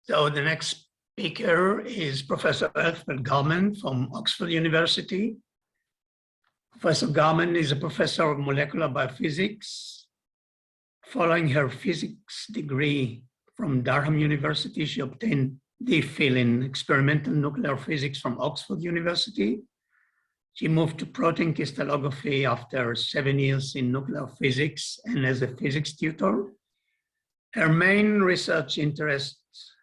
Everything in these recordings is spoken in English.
So the next speaker is Professor Elspeth Garman from Oxford University. Professor Garman is a professor of molecular biophysics. Following her physics degree from Durham University, she obtained DPhil in experimental nuclear physics from Oxford University. She moved to protein crystallography after 7 years in nuclear physics and as a physics tutor. Her main research interests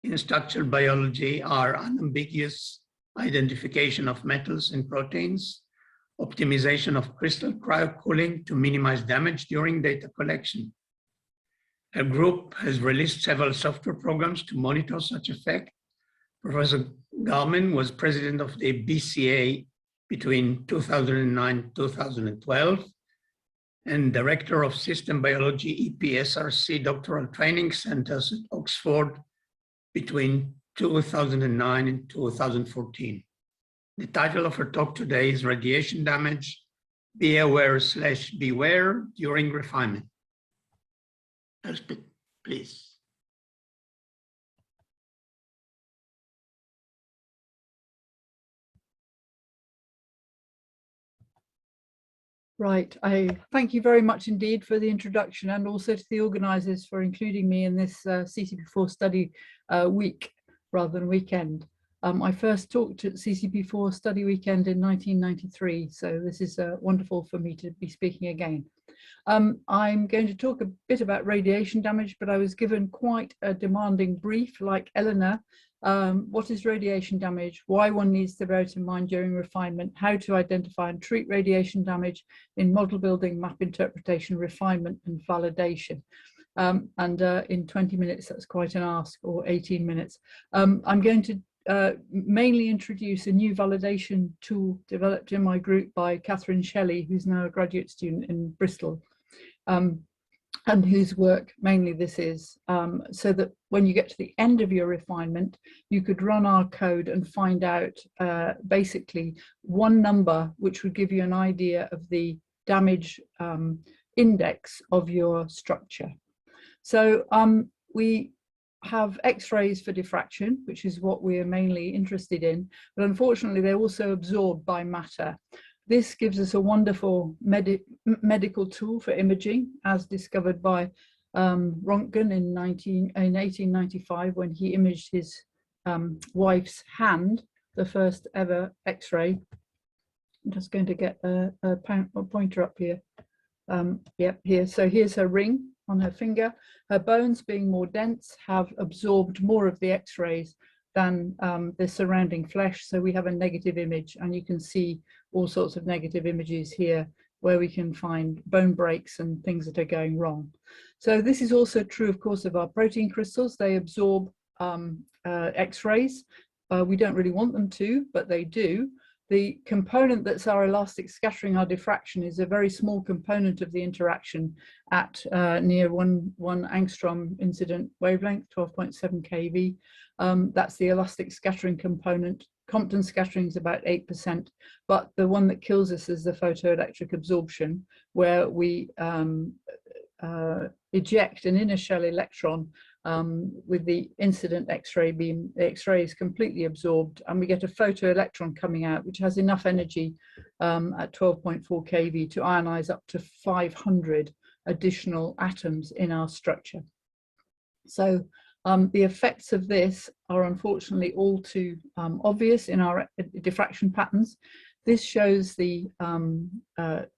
in structural biology are unambiguous identification of metals and proteins, optimization of crystal cryocooling to minimize damage during data collection. Her group has released several software programs to monitor such effect. Professor Garman was president of the BCA between 2009 and 2012 and director of system biology EPSRC doctoral training centers at Oxford between 2009 and 2014. The title of her talk today is Radiation Damage, Be Aware/Beware During Refinement. Elspeth, please. Right, I thank you very much indeed for the introduction and also to the organisers for including me in this CCP4 study week rather than weekend. I first talked at CCP4 study weekend in 1993, so this is wonderful for me to be speaking again. I'm going to talk a bit about radiation damage, but I was given quite a demanding brief like Eleanor. What is radiation damage, why one needs to bear it in mind during refinement, how to identify and treat radiation damage in model building, map interpretation, refinement and validation. In 20 minutes, that's quite an ask, or 18 minutes. I'm going to mainly introduce a new validation tool developed in my group by Catherine Shelley, who's now a graduate student in Bristol. And whose work mainly this is, so that when you get to the end of your refinement, you could run our code and find out basically one number which would give you an idea of the damage index of your structure. So we have X-rays for diffraction, which is what we are mainly interested in, but unfortunately they're also absorbed by matter. This gives us a wonderful medical tool for imaging, as discovered by Röntgen in 1895 when he imaged his wife's hand, the first ever X-ray. I'm just going to get a pointer up here. Yep, here. So here's her ring on her finger. Her bones, being more dense, have absorbed more of the X-rays than the surrounding flesh, so we have a negative image, and you can see all sorts of negative images here where we can find bone breaks and things that are going wrong. So this is also true, of course, of our protein crystals. They absorb X-rays. We don't really want them to, but they do. The component that's our elastic scattering, our diffraction, is a very small component of the interaction at near one angstrom incident wavelength, 12.7 keV. That's the elastic scattering component. Compton scattering is about 8%, but the one that kills us is the photoelectric absorption, where we eject an inner shell electron with the incident X-ray beam. The X-ray is completely absorbed, and we get a photoelectron coming out, which has enough energy at 12.4 keV to ionize up to 500 additional atoms in our structure. So the effects of this are unfortunately all too obvious in our diffraction patterns. This shows the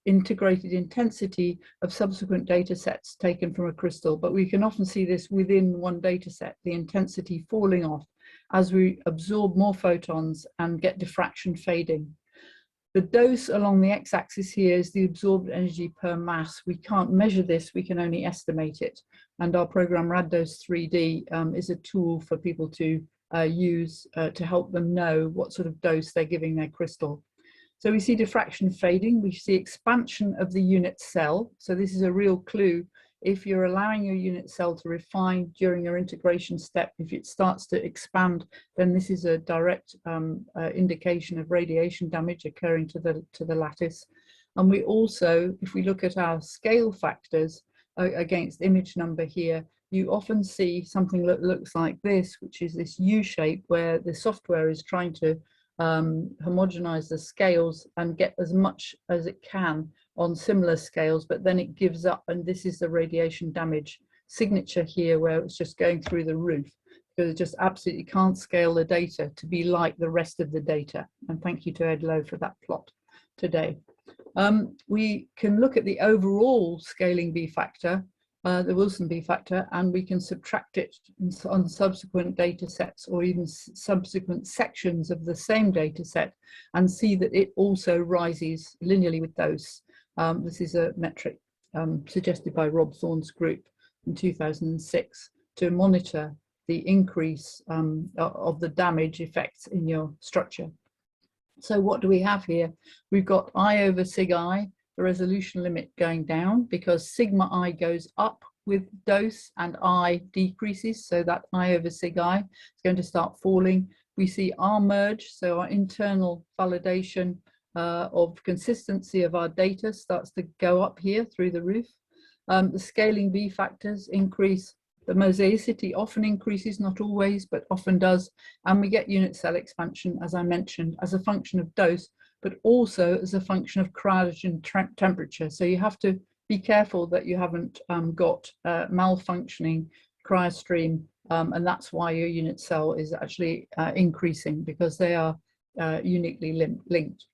integrated intensity of subsequent data sets taken from a crystal, but we can often see this within one data set, the intensity falling off as we absorb more photons and get diffraction fading. The dose along the x-axis here is the absorbed energy per mass. We can't measure this, we can only estimate it. And our program RADDOS 3D is a tool for people to use to help them know what sort of dose they're giving their crystal. So we see diffraction fading, we see expansion of the unit cell. So this is a real clue. If you're allowing your unit cell to refine during your integration step, if it starts to expand, then this is a direct indication of radiation damage occurring to the lattice. And we also, if we look at our scale factors against image number here, you often see something that looks like this, which is this U shape where the software is trying to homogenize the scales and get as much as it can on similar scales, but then it gives up, and this is the radiation damage signature here where it's just going through the roof, because it just absolutely can't scale the data to be like the rest of the data. And thank you to Ed Lowe for that plot today. We can look at the overall scaling B factor, the Wilson B factor, and we can subtract it on subsequent data sets or even subsequent sections of the same data set and see that it also rises linearly with dose. This is a metric suggested by Rob Thorne's group in 2006 to monitor the increase of the damage effects in your structure. So what do we have here? We've got I over sig I, the resolution limit going down because sigma I goes up with dose and I decreases. So that I over sig I is going to start falling. We see R merge, so our internal validation of consistency of our data starts to go up here through the roof. The scaling B factors increase. The mosaicity often increases, not always, but often does. And we get unit cell expansion, as I mentioned, as a function of dose, but also as a function of cryogen temperature. So you have to be careful that you haven't got malfunctioning cryostream, and that's why your unit cell is actually increasing, because they are uniquely linked.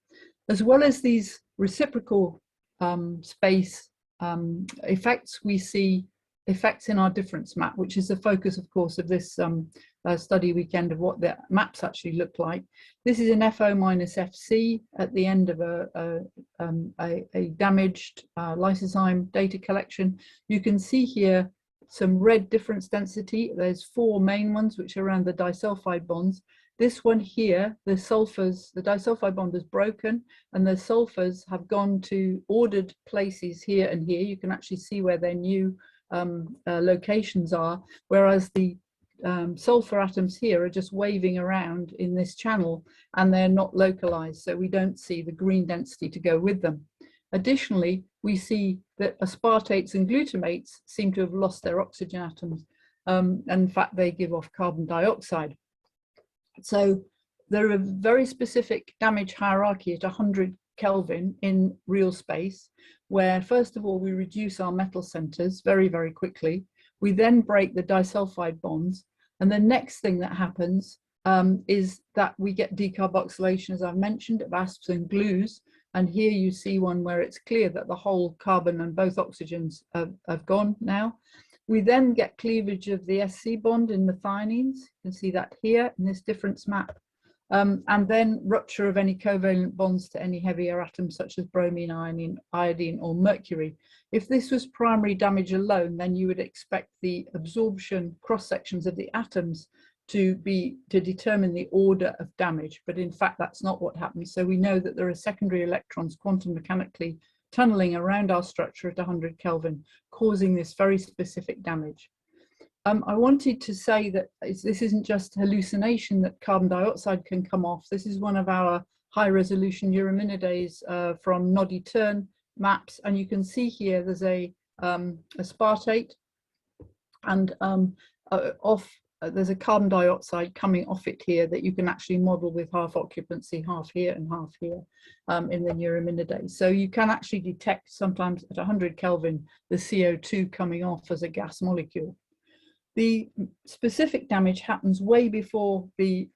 As well as these reciprocal space effects, we see effects in our difference map, which is the focus, of course, of this study weekend of what the maps actually look like. This is an FO minus FC at the end of a damaged lysozyme data collection. You can see here some red difference density. There's 4 main ones, which are around the disulfide bonds. This one here, the sulfurs, the disulfide bond is broken and the sulfurs have gone to ordered places here and here. You can actually see where their new locations are, whereas the sulfur atoms here are just waving around in this channel and they're not localized, so we don't see the green density to go with them. Additionally, we see that aspartates and glutamates seem to have lost their oxygen atoms, and in fact they give off carbon dioxide. So there are very specific damage hierarchy at 100 Kelvin in real space, where first of all we reduce our metal centers very, very quickly. We then break the disulfide bonds, and the next thing that happens is that we get decarboxylation, as I've mentioned, of asps and glues. And here you see one where it's clear that the whole carbon and both oxygens have gone now. We then get cleavage of the SC bond in methionines. You can see that here in this difference map. And then rupture of any covalent bonds to any heavier atoms such as bromine, iodine, or mercury. If this was primary damage alone, then you would expect the absorption cross sections of the atoms to determine the order of damage, but in fact that's not what happens. So we know that there are secondary electrons quantum mechanically tunneling around our structure at 100 Kelvin, causing this very specific damage. I wanted to say that this isn't just hallucination that carbon dioxide can come off. This is one of our high resolution Neuraminidase from Noddy Turn maps. And you can see here there's a aspartate, and there's a carbon dioxide coming off it here that you can actually model with half occupancy, half here and half here in the Neuraminidase. So you can actually detect sometimes at 100 Kelvin the CO2 coming off as a gas molecule. The specific damage happens way before the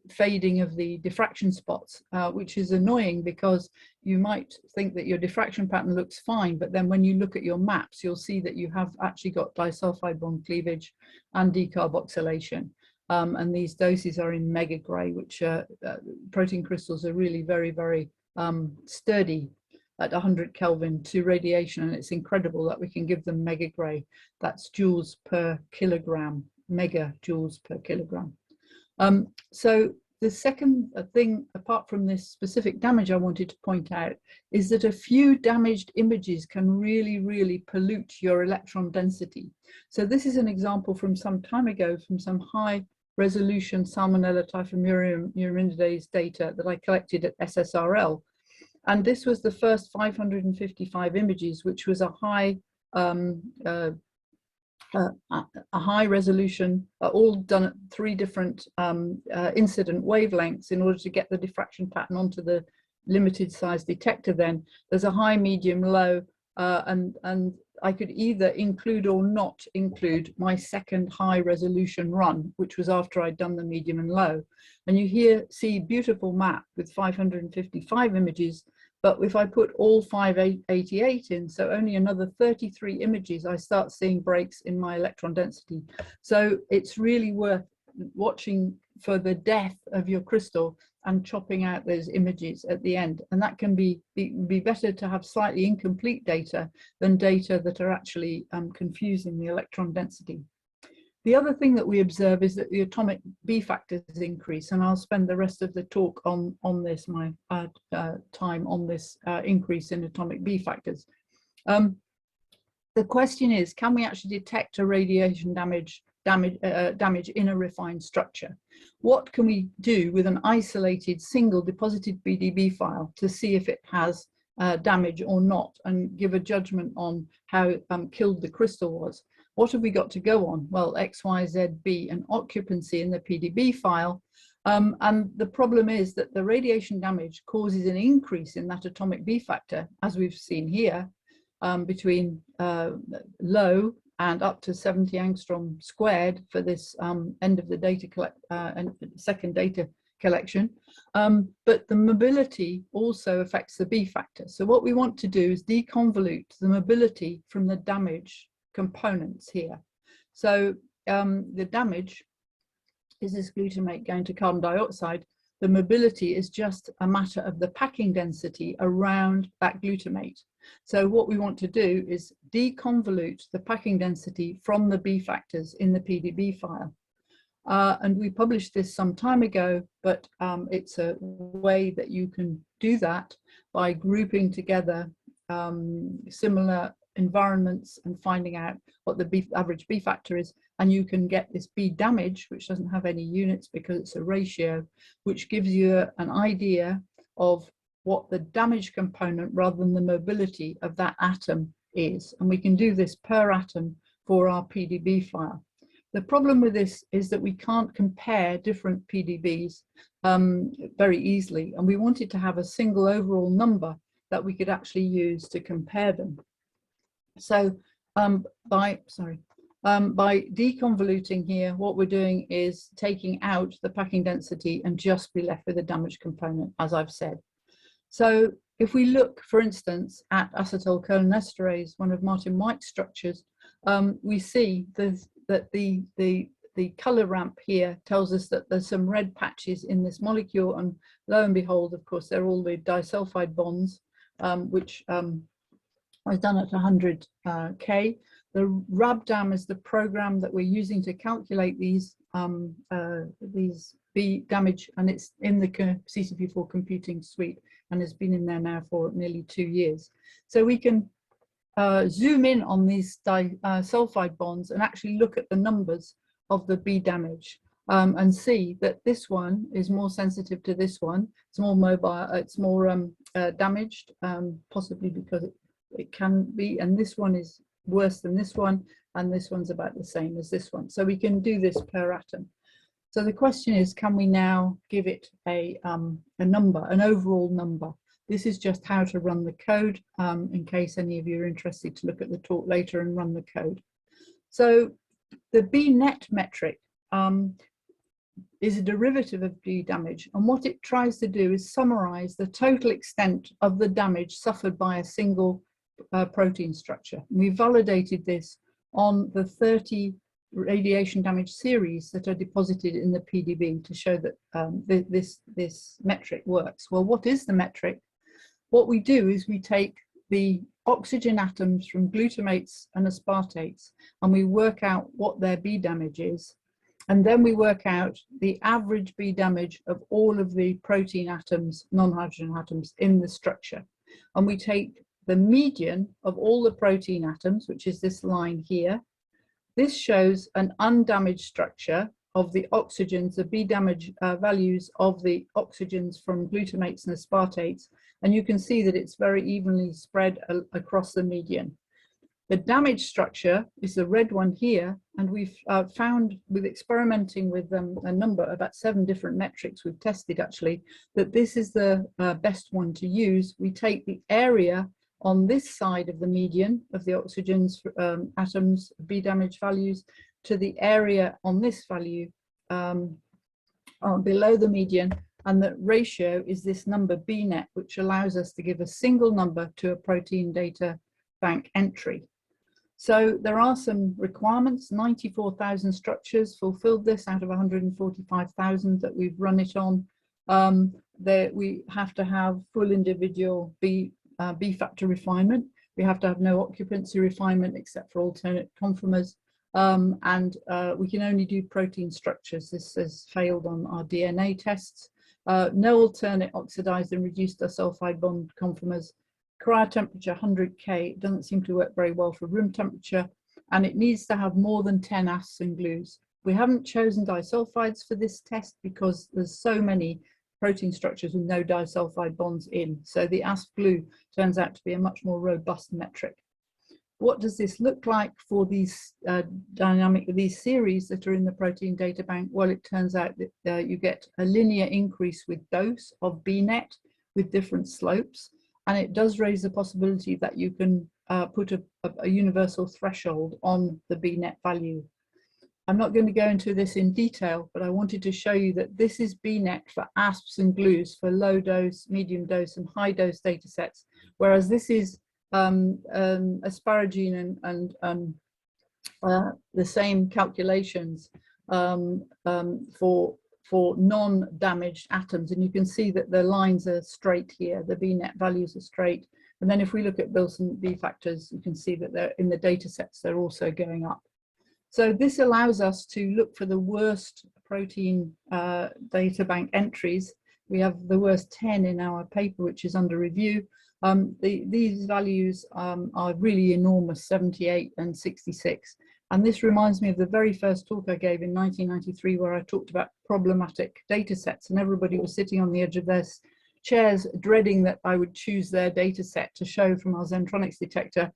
fading of the diffraction spots, which is annoying because you might think that your diffraction pattern looks fine, but then when you look at your maps, you'll see that you have actually got disulfide bond cleavage and decarboxylation. And these doses are in mega gray, which protein crystals are really very, very sturdy at 100 Kelvin to radiation, and it's incredible that we can give them mega gray. That's joules per kilogram, mega joules per kilogram. So the second thing, apart from this specific damage I wanted to point out, is that a few damaged images can really, really pollute your electron density. So this is an example from some time ago from some high resolution Salmonella typhimurium Neuraminidase data that I collected at SSRL. And this was the first 555 images, which was a high a high resolution, all done at 3 different incident wavelengths in order to get the diffraction pattern onto the limited size detector. Then there's a high, medium, low, and I could either include or not include my second high resolution run, which was after I'd done the medium and low. And you here see beautiful map with 555 images. But if I put all 588 in, so only another 33 images, I start seeing breaks in my electron density. So it's really worth watching for the depth of your crystal and chopping out those images at the end. And that can be better to have slightly incomplete data than data that are actually confusing the electron density. The other thing that we observe is that the atomic B factors increase, and I'll spend the rest of the talk on this, my time on this increase in atomic B factors. The question is, can we actually detect a radiation damage in a refined structure? What can we do with an isolated single deposited PDB file to see if it has damage or not, and give a judgment on how killed the crystal was? What have we got to go on? Well, X, Y, Z, B, and occupancy in the PDB file. And the problem is that the radiation damage causes an increase in that atomic B factor, as we've seen here, between low and up to 70 angstrom squared for this end of the data second data collection. But the mobility also affects the B factor. So what we want to do is deconvolute the mobility from the damage components here. So the damage is this glutamate going to carbon dioxide. The mobility is just a matter of the packing density around that glutamate. So what we want to do is deconvolute the packing density from the B factors in the PDB file. And we published this some time ago, but it's a way that you can do that by grouping together similar environments and finding out what the average B factor is, and you can get this B damage, which doesn't have any units because it's a ratio, which gives you an idea of what the damage component rather than the mobility of that atom is. And we can do this per atom for our PDB file. The problem with this is that we can't compare different PDBs very easily, and we wanted to have a single overall number that we could actually use to compare them. So by deconvoluting here, what we're doing is taking out the packing density and just be left with a damage component, as I've said. So if we look, for instance, at acetylcholinesterase, one of Martin White's structures, we see that the color ramp here tells us that there's some red patches in this molecule, and lo and behold, of course, they're all the disulphide bonds, which was done at 100 K. The RABDAM is the program that we're using to calculate these B damage, and it's in the CCP4 computing suite and has been in there now for nearly 2 years. So we can zoom in on these sulfide bonds and actually look at the numbers of the B damage and see that this one is more sensitive to this one. It's more mobile, it's more damaged, possibly because it can be, and this one is worse than this one, and this one's about the same as this one. So we can do this per atom. So the question is, can we now give it a number, an overall number? This is just how to run the code, in case any of you are interested to look at the talk later and run the code. So the B net metric is a derivative of B damage, and what it tries to do is summarize the total extent of the damage suffered by a single protein structure. We validated this on the 30 radiation damage series that are deposited in the PDB to show that this metric works. Well, what is the metric? What we do is we take the oxygen atoms from glutamates and aspartates, and we work out what their B damage is, and then we work out the average B damage of all of the protein atoms, non-hydrogen atoms in the structure, and we take the median of all the protein atoms, which is this line here. This shows an undamaged structure of the oxygens, the B damage values of the oxygens from glutamates and aspartates, and you can see that it's very evenly spread across the median. The damaged structure is the red one here, and we've found with experimenting with a number, about 7 different metrics we've tested actually, that this is the best one to use. We take the area on this side of the median of the oxygen's atoms, B damage values, to the area on this value below the median, and the ratio is this number B net, which allows us to give a single number to a protein data bank entry. So there are some requirements. 94,000 structures fulfilled this out of 145,000 that we've run it on. We have to have full individual B factor refinement. We have to have no occupancy refinement except for alternate conformers. We can only do protein structures. This has failed on our DNA tests. No alternate oxidized and reduced disulfide bond conformers. Cryo temperature 100K doesn't seem to work very well for room temperature, and it needs to have more than 10 asps and glues. We haven't chosen disulphides for this test because there's so many protein structures with no disulfide bonds in. So the asp glue turns out to be a much more robust metric. What does this look like for these these series that are in the protein data bank? Well, it turns out that you get a linear increase with dose of B net with different slopes. And it does raise the possibility that you can put a universal threshold on the B net value. I'm not going to go into this in detail, but I wanted to show you that this is B net for asps and glues for low dose, medium dose, and high dose data sets, whereas this is asparagine and the same calculations for non-damaged atoms, and you can see that the lines are straight here, the B net values are straight, and then if we look at Wilson B factors, you can see that they're in the data sets, they're also going up. So this allows us to look for the worst protein data bank entries. We have the worst 10 in our paper, which is under review. These values are really enormous, 78 and 66. And this reminds me of the very first talk I gave in 1993, where I talked about problematic data sets, and everybody was sitting on the edge of their chairs, dreading that I would choose their data set to show from our Xentronics detector.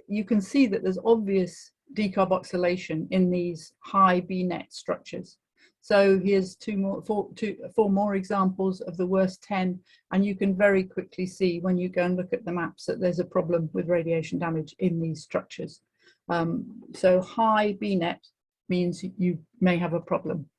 You can see that there's obvious decarboxylation in these high B net structures. So here's four more examples of the worst 10, and you can very quickly see when you go and look at the maps that there's a problem with radiation damage in these structures. So high B net means you may have a problem.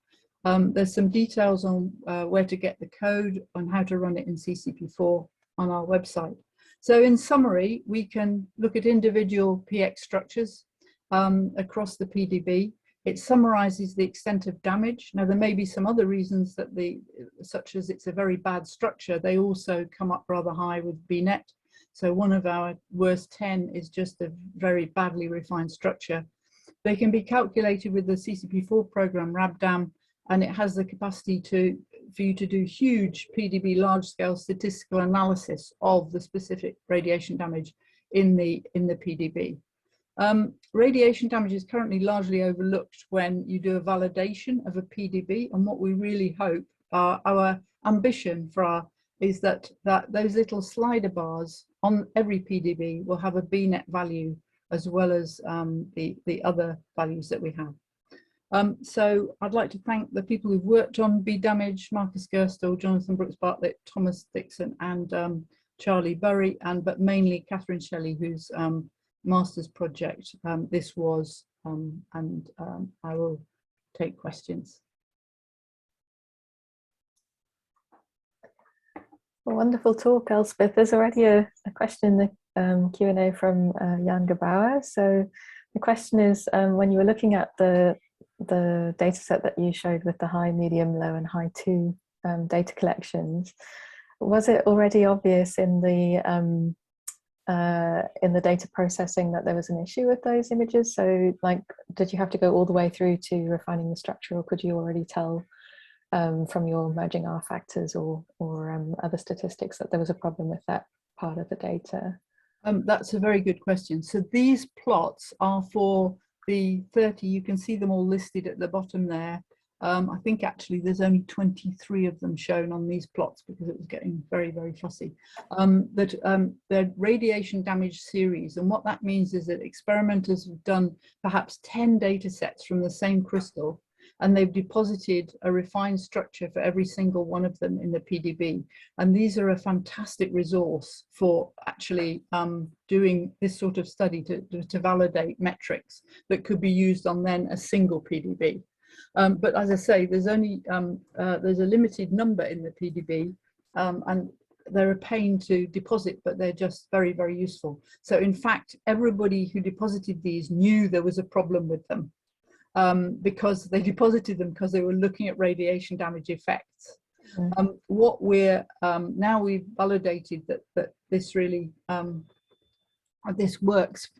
There's some details on where to get the code and how to run it in CCP4 on our website. So in summary, we can look at individual PX structures across the PDB. It summarizes the extent of damage. Now, there may be some other reasons that such as it's a very bad structure, they also come up rather high with B net. So one of our worst 10 is just a very badly refined structure. They can be calculated with the CCP4 program, RabDam, and it has the capacity for you to do huge PDB large-scale statistical analysis of the specific radiation damage in the PDB. Radiation damage is currently largely overlooked when you do a validation of a PDB, and what we really hope, our ambition is that those little slider bars on every PDB will have a B net value as well as the other values that we have. So I'd like to thank the people who've worked on B damage, Marcus Gerstle, Jonathan Brooks Bartlett, Thomas Dixon, and Charlie Burry, but mainly Catherine Shelley, whose master's project this was, and I will take questions. A wonderful talk, Elspeth. There's already a question in the Q&A from Jan Gebauer. So the question is, when you were looking at the data set that you showed with the high, medium, low, and high 2 data collections, was it already obvious in the data processing that there was an issue with those images? So, like, did you have to go all the way through to refining the structure, or could you already tell from your merging R factors or other statistics that there was a problem with that part of the data? That's a very good question. So these plots are for the 30, you can see them all listed at the bottom there. I think actually there's only 23 of them shown on these plots because it was getting very, very fussy. They're radiation damage series. And what that means is that experimenters have done perhaps 10 data sets from the same crystal, and they've deposited a refined structure for every single one of them in the PDB. And these are a fantastic resource for actually doing this sort of study to validate metrics that could be used on then a single PDB. But as I say, there's only there's a limited number in the PDB, and they're a pain to deposit, but they're just very, very useful. So in fact, everybody who deposited these knew there was a problem with them, because they deposited them because they were looking at radiation damage effects. What we're now we've validated that this really this works,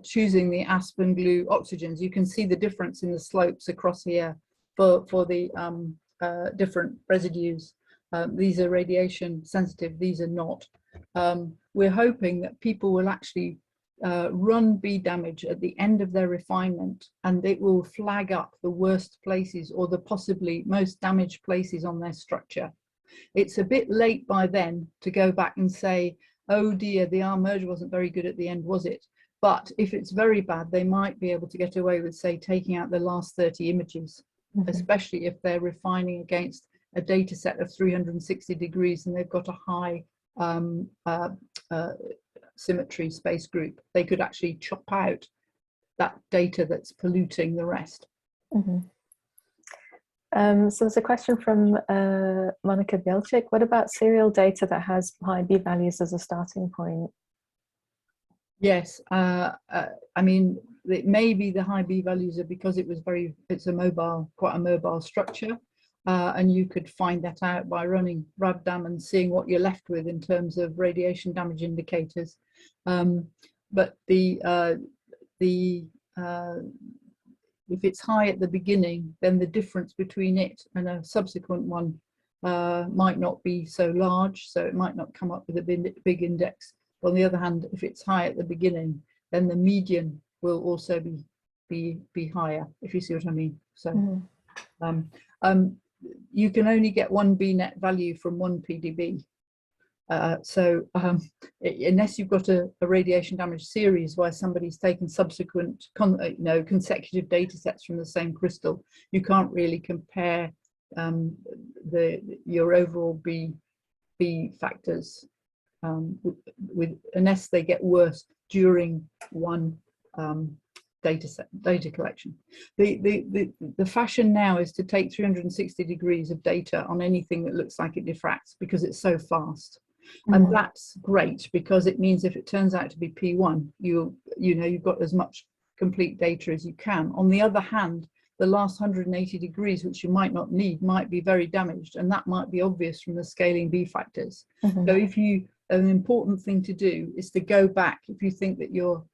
choosing the aspen glue oxygens. You can see the difference in the slopes across here for the different residues. These are radiation sensitive, these are not. We're hoping that people will actually run B damage at the end of their refinement, and it will flag up the worst places or the possibly most damaged places on their structure. It's a bit late by then to go back and say, oh dear, the R merge wasn't very good at the end, was it? But if it's very bad, they might be able to get away with, say, taking out the last 30 images, especially if they're refining against a data set of 360 degrees and they've got a high symmetry space group. They could actually chop out that data that's polluting the rest. So there's a question from Monica Bielczyk. What about serial data that has high B values as a starting point? Yes, I mean, it may be the high B values are because it was it's a mobile, quite a mobile structure, and you could find that out by running RABDAM and seeing what you're left with in terms of radiation damage indicators. But if it's high at the beginning, then the difference between it and a subsequent one might not be so large, so it might not come up with a big index. On the other hand, if it's high at the beginning, then the median will also be higher, if you see what I mean. So you can only get one B net value from one PDB. Unless you've got a radiation damage series where somebody's taken subsequent consecutive data sets from the same crystal, you can't really compare your overall B factors unless they get worse during one data collection. The fashion now is to take 360 degrees of data on anything that looks like it diffracts because it's so fast. And that's great because it means if it turns out to be P1, you've got as much complete data as you can. On the other hand, the last 180 degrees, which you might not need, might be very damaged, and that might be obvious from the scaling B factors. So an important thing to do is to go back if you think that your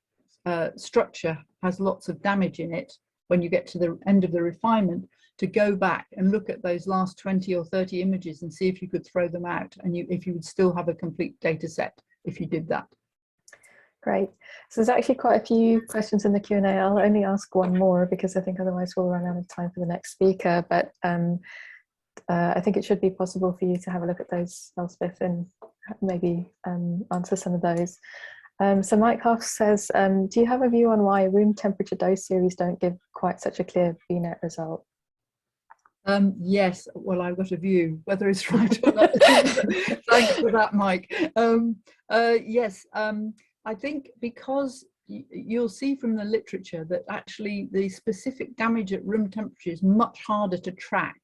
structure has lots of damage in it when you get to the end of the refinement, to go back and look at those last 20 or 30 images and see if you could throw them out, and if you would still have a complete data set if you did that. Great. So there's actually quite a few questions in the Q&A. I'll only ask one more because I think otherwise we'll run out of time for the next speaker, but I think it should be possible for you to have a look at those, Elspeth, and maybe answer some of those. So Mike Hoff says, do you have a view on why room temperature dose series don't give quite such a clear B-net result? Yes, well, I've got a view, whether it's right or not. Thanks for that, Mike. Yes, I think because you'll see from the literature that actually the specific damage at room temperature is much harder to track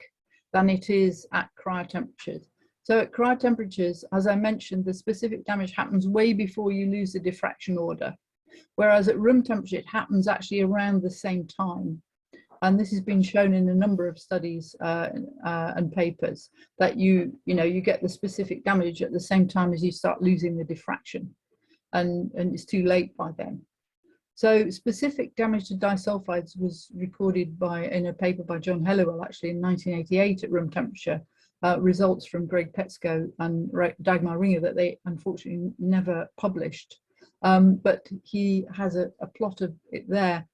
than it is at cryotemperatures. So at cryotemperatures, as I mentioned, the specific damage happens way before you lose the diffraction order, whereas at room temperature, it happens actually around the same time. And this has been shown in a number of studies and papers that you get the specific damage at the same time as you start losing the diffraction, and it's too late by then. So specific damage to disulphides was recorded in a paper by John Helliwell actually in 1988 at room temperature, results from Greg Petsko and Dagmar Ringer that they unfortunately never published. But he has a plot of it there.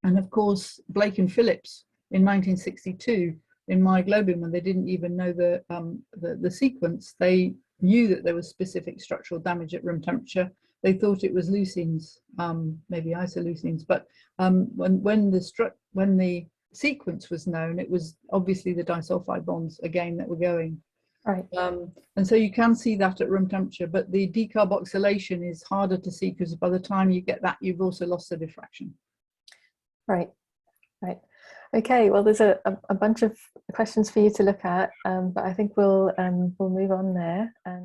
And of course, Blake and Phillips in 1962 in myoglobin, when they didn't even know the sequence. They knew that there was specific structural damage at room temperature. They thought it was leucines, maybe isoleucines, but when the sequence was known, it was obviously the disulfide bonds again that were going. Right. And so you can see that at room temperature, but the decarboxylation is harder to see because by the time you get that, you've also lost the diffraction. Right. Right. Okay. Well, there's a bunch of questions for you to look at, but I think we'll move on there.